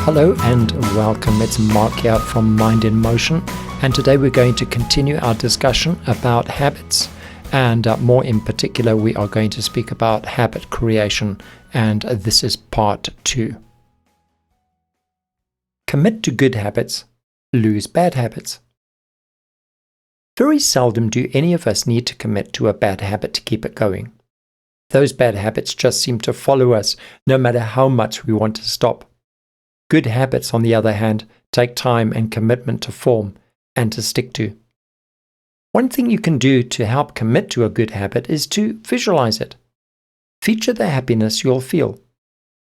Hello and welcome. It's Mark here from Mind in Motion, and today we're going to continue our discussion about habits, and more in particular we are going to speak about habit creation, and this is part 2. Commit to good habits, lose bad habits. Very seldom do any of us need to commit to a bad habit to keep it going. Those bad habits just seem to follow us no matter how much we want to stop. Good habits, on the other hand, take time and commitment to form and to stick to. One thing you can do to help commit to a good habit is to visualize it. Feature the happiness you'll feel,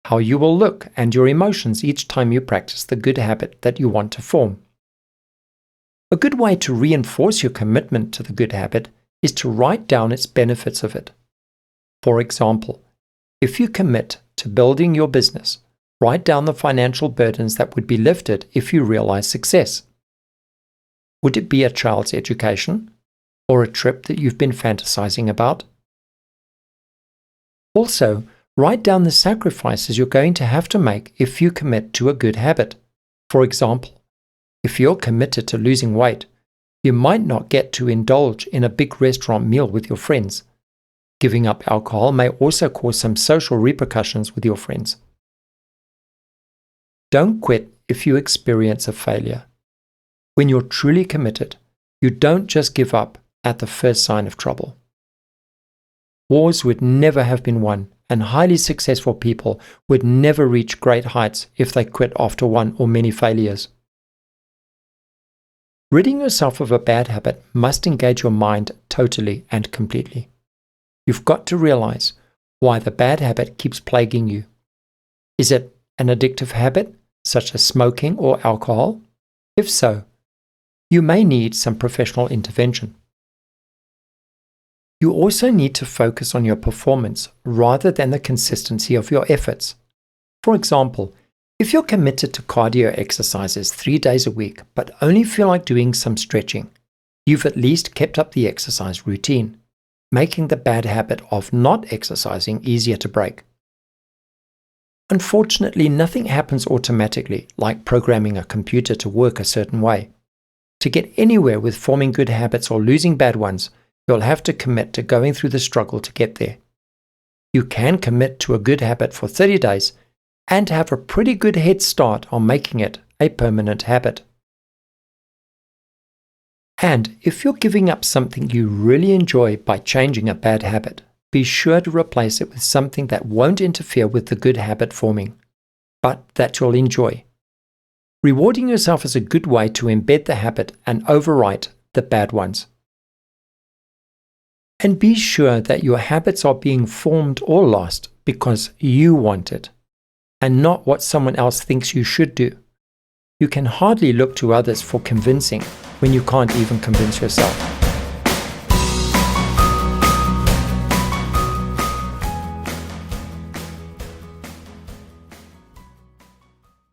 how you will look, and your emotions each time you practice the good habit that you want to form. A good way to reinforce your commitment to the good habit is to write down its benefits of it. For example, if you commit to building your business, write down the financial burdens that would be lifted if you realize success. Would it be a child's education or a trip that you've been fantasizing about? Also, write down the sacrifices you're going to have to make if you commit to a good habit. For example, if you're committed to losing weight, you might not get to indulge in a big restaurant meal with your friends. Giving up alcohol may also cause some social repercussions with your friends. Don't quit if you experience a failure. When you're truly committed, you don't just give up at the first sign of trouble. Wars would never have been won, and highly successful people would never reach great heights if they quit after one or many failures. Ridding yourself of a bad habit must engage your mind totally and completely. You've got to realize why the bad habit keeps plaguing you. Is it an addictive habit, such as smoking or alcohol? If so, you may need some professional intervention. You also need to focus on your performance rather than the consistency of your efforts. For example, if you're committed to cardio exercises 3 days a week but only feel like doing some stretching, you've at least kept up the exercise routine, making the bad habit of not exercising easier to break. Unfortunately, nothing happens automatically, like programming a computer to work a certain way. To get anywhere with forming good habits or losing bad ones, you'll have to commit to going through the struggle to get there. You can commit to a good habit for 30 days and have a pretty good head start on making it a permanent habit. And if you're giving up something you really enjoy by changing a bad habit, be sure to replace it with something that won't interfere with the good habit forming, but that you'll enjoy. Rewarding yourself is a good way to embed the habit and overwrite the bad ones. And be sure that your habits are being formed or lost because you want it, and not what someone else thinks you should do. You can hardly look to others for convincing when you can't even convince yourself.